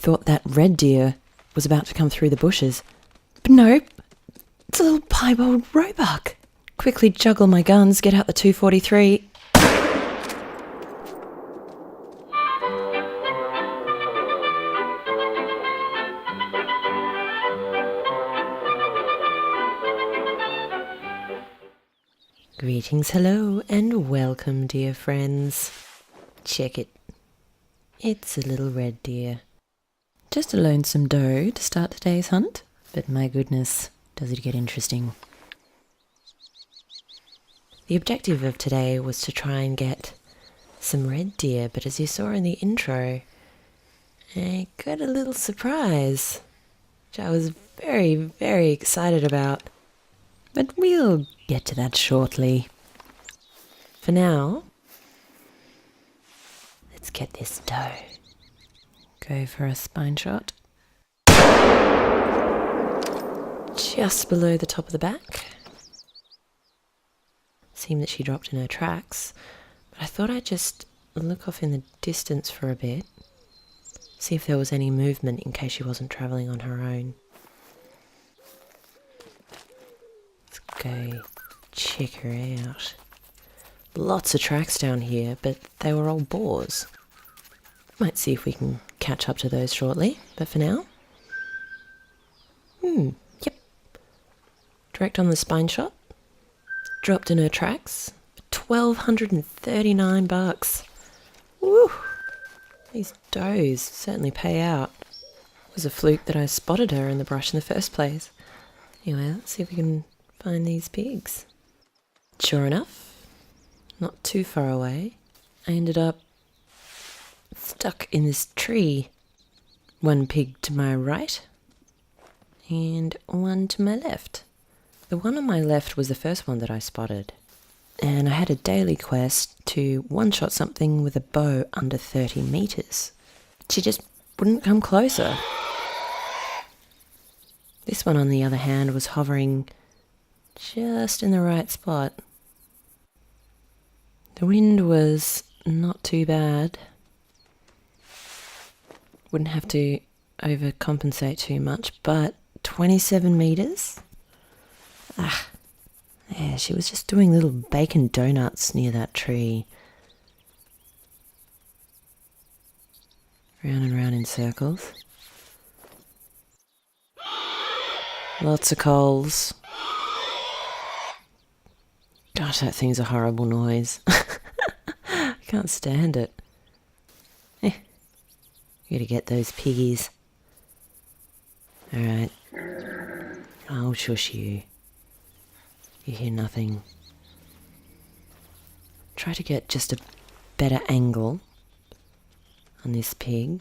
thought that red deer was about to come through the bushes. But no, it's a little piebald roebuck. Quickly juggle my guns, get out the 243. Greetings, hello, and welcome, dear friends. Check it. It's a little red deer. Just a lonesome doe to start today's hunt, but my goodness, does it get interesting. The objective of today was to try and get some red deer, but as you saw in the intro, I got a little surprise, which I was very, very excited about. But we'll get to that shortly. For now, let's get this doe. Go for a spine shot. Just below the top of the back. Seemed that she dropped in her tracks, but I thought I'd just look off in the distance for a bit, see if there was any movement in case she wasn't travelling on her own. Go check her out. Lots of tracks down here, but they were all boars. Might see if we can catch up to those shortly, but for now... Yep. Direct on the spine shot. Dropped in her tracks. $1,239. Woo! These does certainly pay out. It was a fluke that I spotted her in the brush in the first place. Anyway, let's see if we can find these pigs. Sure enough, not too far away, I ended up stuck in this tree. One pig to my right and one to my left. The one on my left was the first one that I spotted, and I had a daily quest to one-shot something with a bow under 30 meters. She just wouldn't come closer. This one, on the other hand, was hovering just in the right spot. The wind was not too bad. Wouldn't have to overcompensate too much, but 27 meters? Yeah, she was just doing little bacon donuts near that tree. Round and round in circles. Lots of coals. Gosh, that thing's a horrible noise. I can't stand it. Gotta get those piggies. Alright. I'll shush you. You hear nothing. Try to get just a better angle on this pig.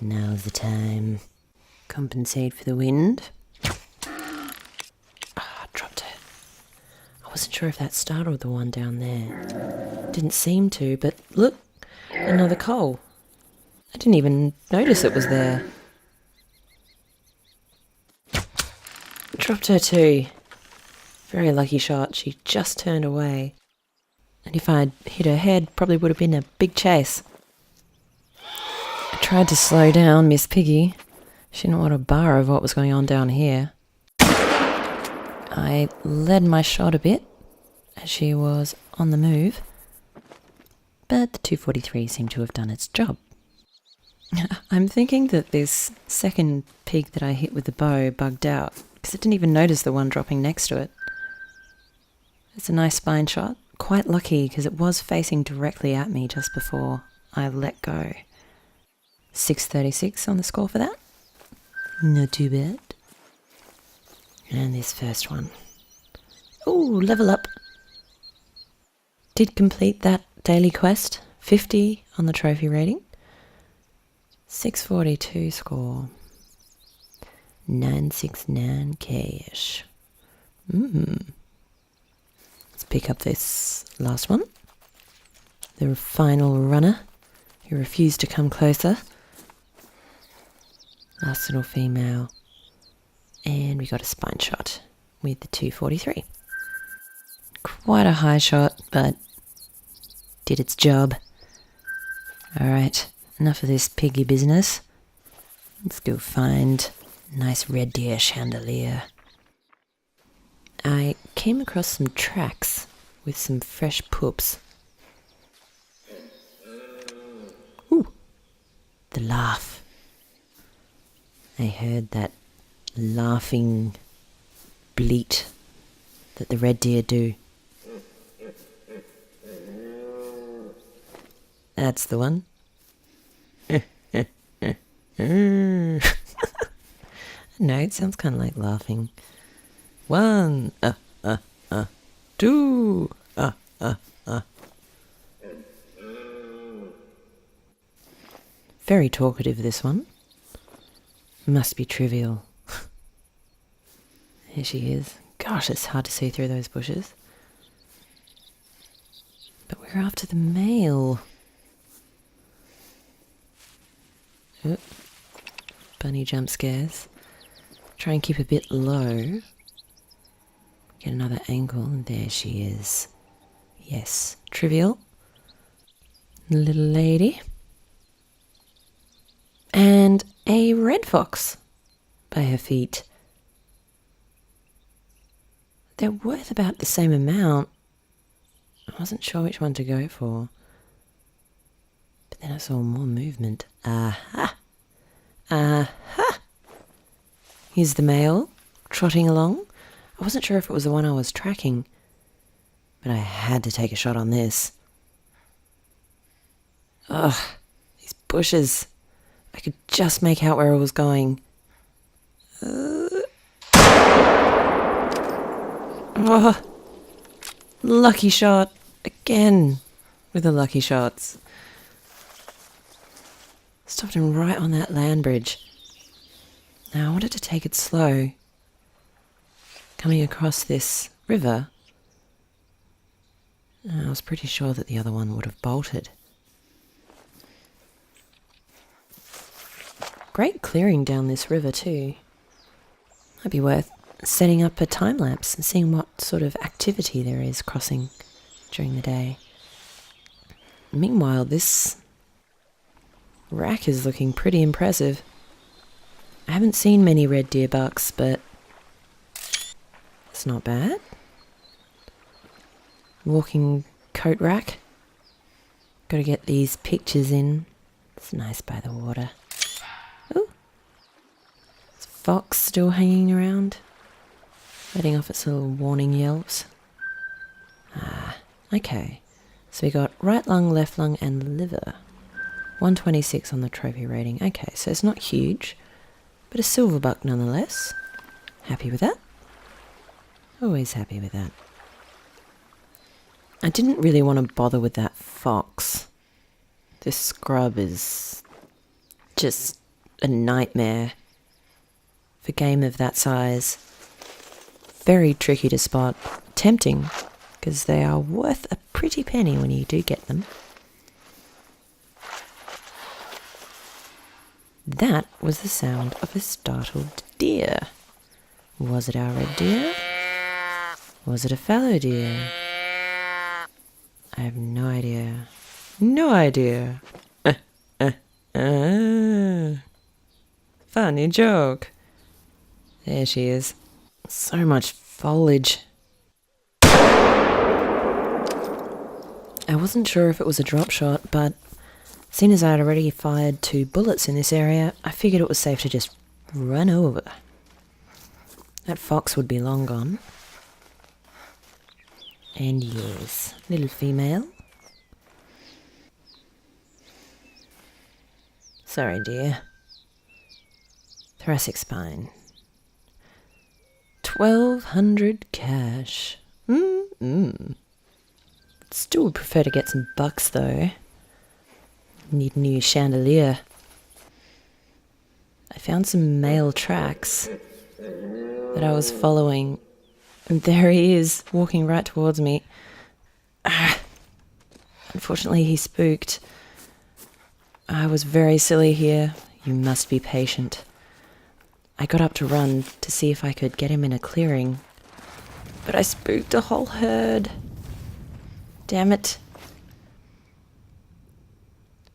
Now's the time. Compensate for the wind. Dropped it. I wasn't sure if that startled the one down there. Didn't seem to, but look, another coal. I didn't even notice it was there. Dropped her too. Very lucky shot, she just turned away. And if I'd hit her head, probably would have been a big chase. I tried to slow down Miss Piggy. She didn't want a bar of what was going on down here. I led my shot a bit as she was on the move, but the 243 seemed to have done its job. I'm thinking that this second pig that I hit with the bow bugged out because it didn't even notice the one dropping next to it. It's a nice spine shot. Quite lucky because it was facing directly at me just before I let go. 636 on the score for that. Not too bad. And this first one. Ooh, level up. Did complete that daily quest. 50 on the trophy rating. 642 score. 969 cash. Let's pick up this last one. The final runner who refused to come closer. Last little female. And we got a spine shot with the 243. Quite a high shot, but did its job. Alright, enough of this piggy business. Let's go find a nice red deer chandelier. I came across some tracks with some fresh poops. Ooh, the laugh. I heard that laughing bleat that the red deer do. That's the one. No, it sounds kind of like laughing. 1, 2, Very talkative, this one. Must be trivial. Here she is. Gosh, it's hard to see through those bushes. But we're after the male. Oh, bunny jump scares. Try and keep a bit low. Get another angle, and there she is. Yes, trivial. Little lady. And a red fox by her feet. They're worth about the same amount. I wasn't sure which one to go for. But then I saw more movement. Aha! Aha! Here's the male, trotting along. I wasn't sure if it was the one I was tracking, but I had to take a shot on this. Ugh, these bushes. I could just make out where it was going. Oh, lucky shot. Again, with the lucky shots. Stopped him right on that land bridge. Now I wanted to take it slow. Coming across this river, I was pretty sure that the other one would have bolted. Great clearing down this river too. Might be worth setting up a time lapse and seeing what sort of activity there is crossing during the day. Meanwhile, this rack is looking pretty impressive. I haven't seen many red deer bucks, but it's not bad. Walking coat rack. Gotta get these pictures in. It's nice by the water. Ooh. Is fox still hanging around? Letting off its little warning yelps. Okay. So we got right lung, left lung, and liver. 126 on the trophy rating. Okay, so it's not huge, but a silver buck nonetheless. Happy with that? Always happy with that. I didn't really want to bother with that fox. This scrub is just a nightmare for game of that size. Very tricky to spot. Tempting, because they are worth a pretty penny when you do get them. That was the sound of a startled deer. Was it our red deer? Was it a fallow deer? I have no idea. No idea. Funny joke. There she is. So much foliage. I wasn't sure if it was a drop shot, but seeing as I had already fired 2 bullets in this area, I figured it was safe to just run over. That fox would be long gone. And yes, little female. Sorry, dear. Thoracic spine. 1,200 cash. Still would prefer to get some bucks though. Need a new chandelier. I found some male tracks that I was following. And there he is, walking right towards me. Unfortunately, he spooked. I was very silly here. You must be patient. I got up to run to see if I could get him in a clearing, but I spooked a whole herd. Damn it.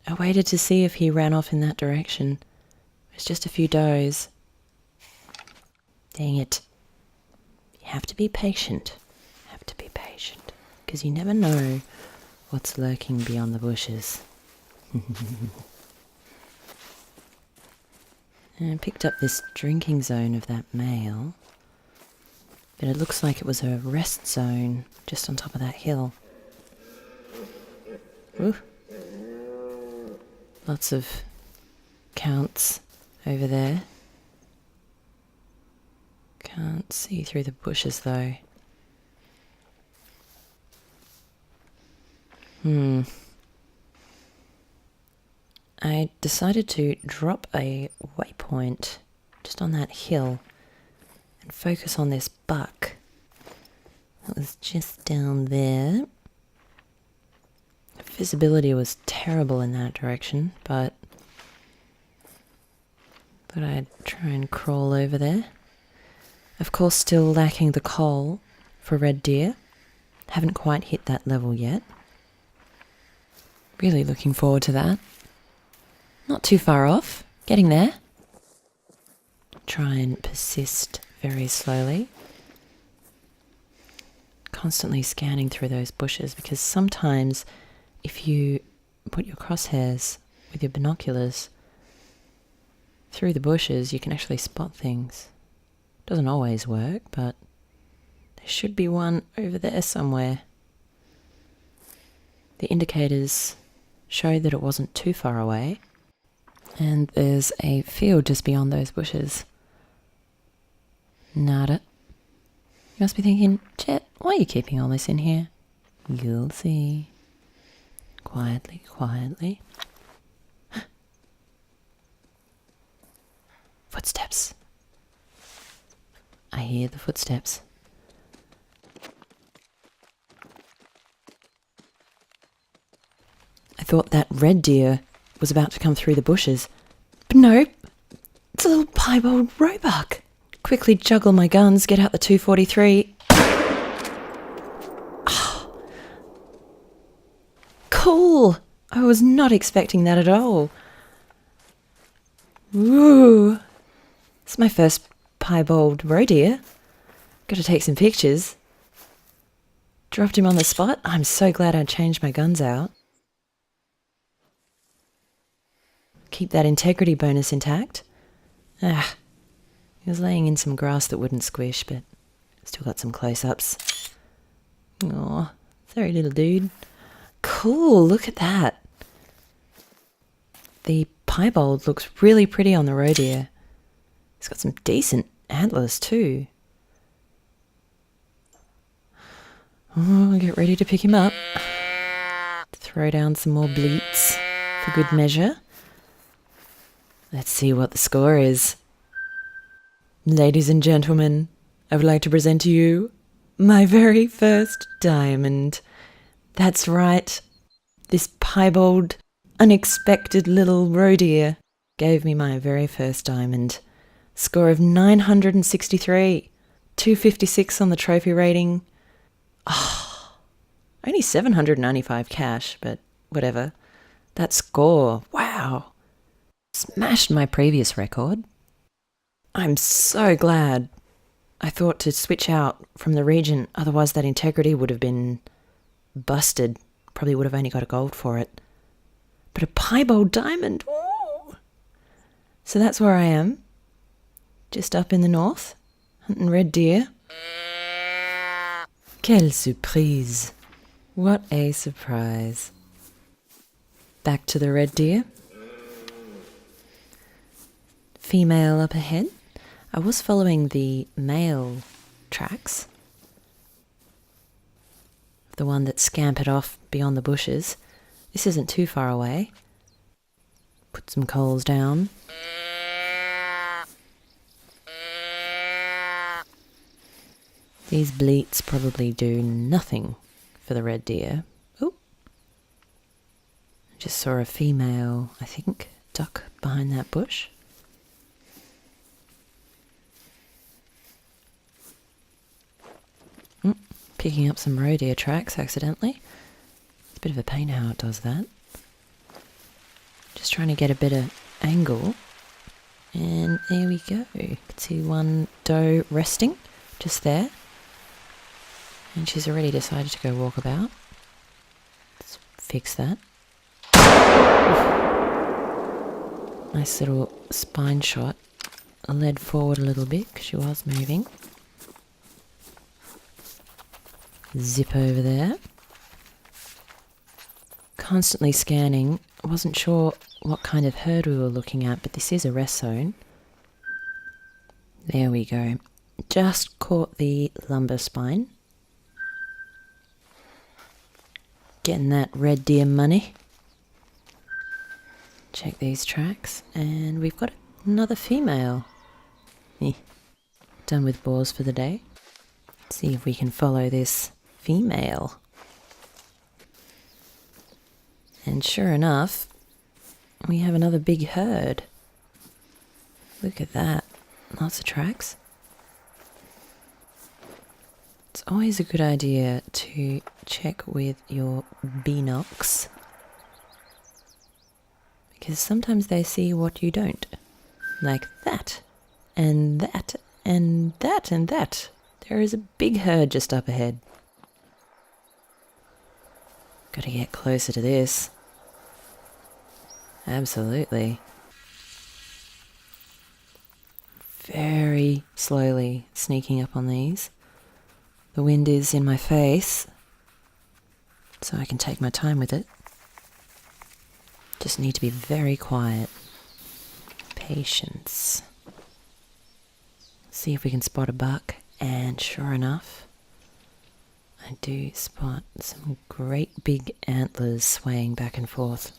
I waited to see if he ran off in that direction. It's just a few does. Dang it. You have to be patient. Because you never know what's lurking beyond the bushes. And I picked up this drinking zone of that male. But it looks like it was a rest zone just on top of that hill. Ooh. Lots of counts over there. Can't see through the bushes though. I decided to drop a waypoint just on that hill and focus on this buck. That was just down there. Visibility was terrible in that direction, but thought I'd try and crawl over there. Of course, still lacking the coal for red deer. Haven't quite hit that level yet. Really looking forward to that. Not too far off. Getting there. Try and persist very slowly. Constantly scanning through those bushes, because sometimes if you put your crosshairs with your binoculars through the bushes, you can actually spot things. Doesn't always work, but there should be one over there somewhere. The indicators showed that it wasn't too far away. And there's a field just beyond those bushes. Nada. You must be thinking, Jet, why are you keeping all this in here? You'll see. Quietly, quietly. Footsteps. I hear the footsteps. I thought that red deer was about to come through the bushes. But no, it's a little piebald roebuck. Quickly juggle my guns, get out the 243. Oh, cool! I was not expecting that at all. Woo! It's my first piebald roe deer. Got to take some pictures. Dropped him on the spot. I'm so glad I changed my guns out. Keep that integrity bonus intact. He was laying in some grass that wouldn't squish, but still got some close-ups. Aw, sorry little dude. Cool, look at that. The piebald looks really pretty on the roe deer. He's got some decent antlers too. Oh, get ready to pick him up. Throw down some more bleats for good measure. Let's see what the score is. Ladies and gentlemen, I would like to present to you my very first diamond. That's right. This piebald, unexpected little roe deer gave me my very first diamond. Score of 963. 256 on the trophy rating. Only 795 cash, but whatever. That score, wow. Smashed my previous record. I'm so glad. I thought to switch out from the region, otherwise that integrity would have been busted. Probably would have only got a gold for it. But a piebald diamond, woo! So that's where I am. Just up in the north, hunting red deer. Quelle surprise. What a surprise. Back to the red deer. Female up ahead. I was following the male tracks. The one that scampered off beyond the bushes. This isn't too far away. Put some coals down. These bleats probably do nothing for the red deer. Oh, just saw a female, I think, duck behind that bush. Picking up some roe deer tracks accidentally. It's a bit of a pain how it does that. Just trying to get a better angle. And there we go. You can see one doe resting just there. And she's already decided to go walk about. Let's fix that. Nice little spine shot. I led forward a little bit because she was moving. Zip over there. Constantly scanning. I wasn't sure what kind of herd we were looking at, but this is a rest zone. There we go. Just caught the lumbar spine. Getting that red deer money. Check these tracks, and we've got another female. Done with boars for the day. Let's see if we can follow this female. And sure enough, we have another big herd. Look at that. Lots of tracks. It's always a good idea to check with your binocs, because sometimes they see what you don't. Like that, and that, and that, and that. There is a big herd just up ahead. Gotta get closer to this. Absolutely. Very slowly sneaking up on these. The wind is in my face, so I can take my time with it. Just need to be very quiet. Patience. See if we can spot a buck, and sure enough, I do spot some great big antlers swaying back and forth.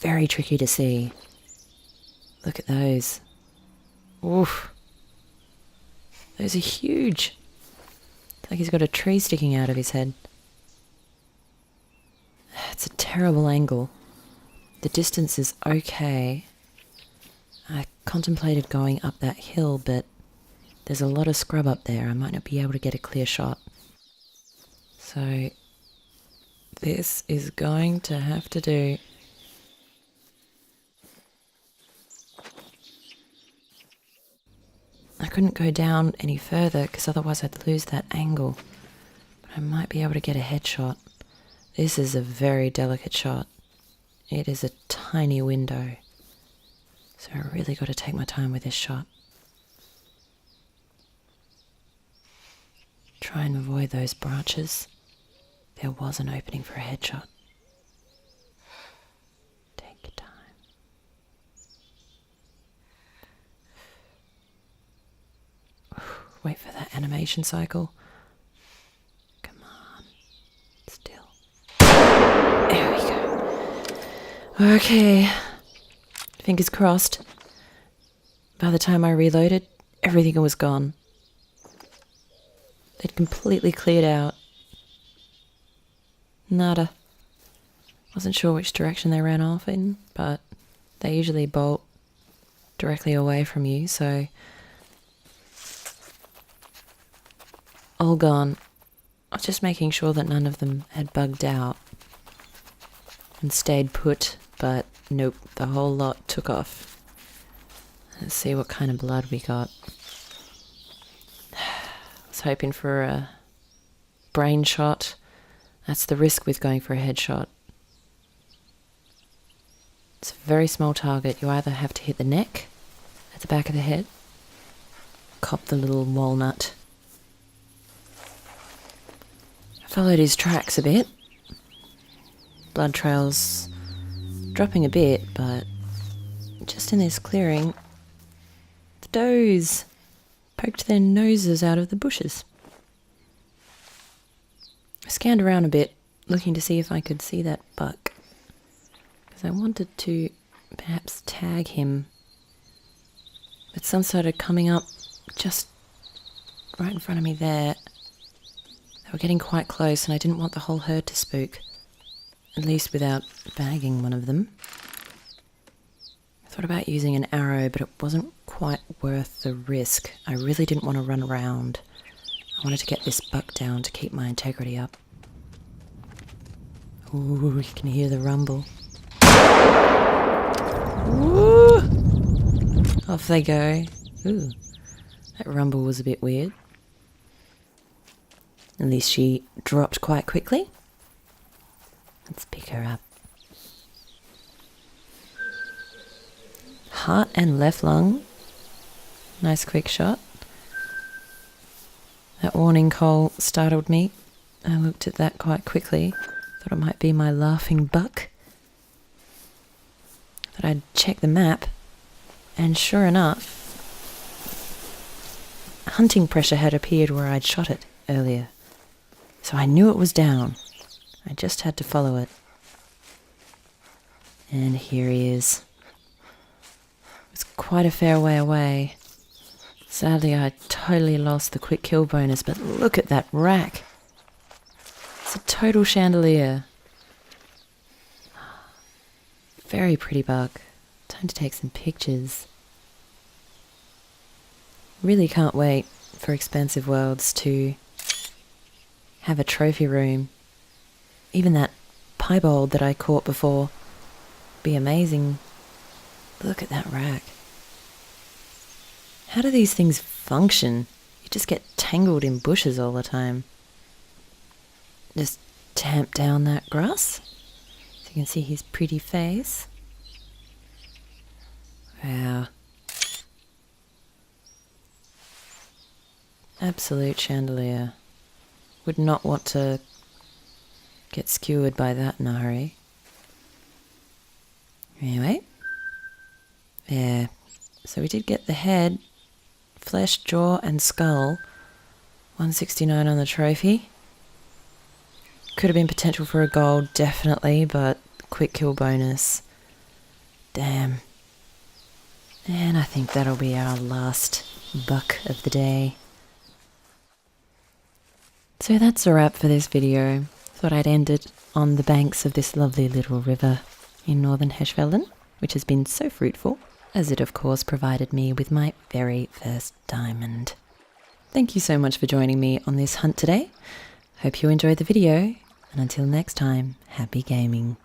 Very tricky to see. Look at those. Oof. Those are huge. It's like he's got a tree sticking out of his head. It's a terrible angle. The distance is okay. I contemplated going up that hill, but there's a lot of scrub up there. I might not be able to get a clear shot. So this is going to have to do. I couldn't go down any further because otherwise I'd lose that angle. But I might be able to get a headshot. This is a very delicate shot. It is a tiny window. So I really got to take my time with this shot. Try and avoid those branches. There was an opening for a headshot. Take your time. Wait for that animation cycle. Come on. Still. There we go. Okay. Fingers crossed. By the time I reloaded, everything was gone. They'd completely cleared out. Nada. Wasn't sure which direction they ran off in, but they usually bolt directly away from you, so all gone. I was just making sure that none of them had bugged out and stayed put, but nope, the whole lot took off. Let's see what kind of blood we got. I was hoping for a brain shot. That's the risk with going for a headshot. It's a very small target. You either have to hit the neck at the back of the head, cop the little walnut. I followed his tracks a bit. Blood trails dropping a bit, but just in this clearing, the does poked their noses out of the bushes. I scanned around a bit, looking to see if I could see that buck, because I wanted to perhaps tag him, but some started coming up just right in front of me there. They were getting quite close, and I didn't want the whole herd to spook, at least without bagging one of them. I thought about using an arrow, but it wasn't quite worth the risk. I really didn't want to run around. I wanted to get this buck down to keep my integrity up. Ooh, you can hear the rumble. Woo! Off they go. Ooh, that rumble was a bit weird. At least she dropped quite quickly. Let's pick her up. Heart and left lung. Nice quick shot. That warning call startled me. I looked at that quite quickly. Thought it might be my laughing buck. Thought I'd check the map. And sure enough, hunting pressure had appeared where I'd shot it earlier. So I knew it was down. I just had to follow it. And here he is. It's quite a fair way away. Sadly, I totally lost the quick kill bonus, but look at that rack. It's a total chandelier. Very pretty buck. Time to take some pictures. Really can't wait for Expansive Worlds to have a trophy room. Even that piebald that I caught before. Be amazing. Look at that rack. How do these things function? You just get tangled in bushes all the time. Just tamp down that grass so you can see his pretty face. Wow. Absolute chandelier. Would not want to get skewered by that in a hurry. Anyway. There. So we did get the head, flesh, jaw and skull. 169 on the trophy. Could have been potential for a gold, definitely, but quick kill bonus. Damn. And I think that'll be our last buck of the day. So that's a wrap for this video. Thought I'd end it on the banks of this lovely little river in northern Hirschfelden, which has been so fruitful, as it of course provided me with my very first diamond. Thank you so much for joining me on this hunt today. Hope you enjoyed the video, and until next time, happy gaming.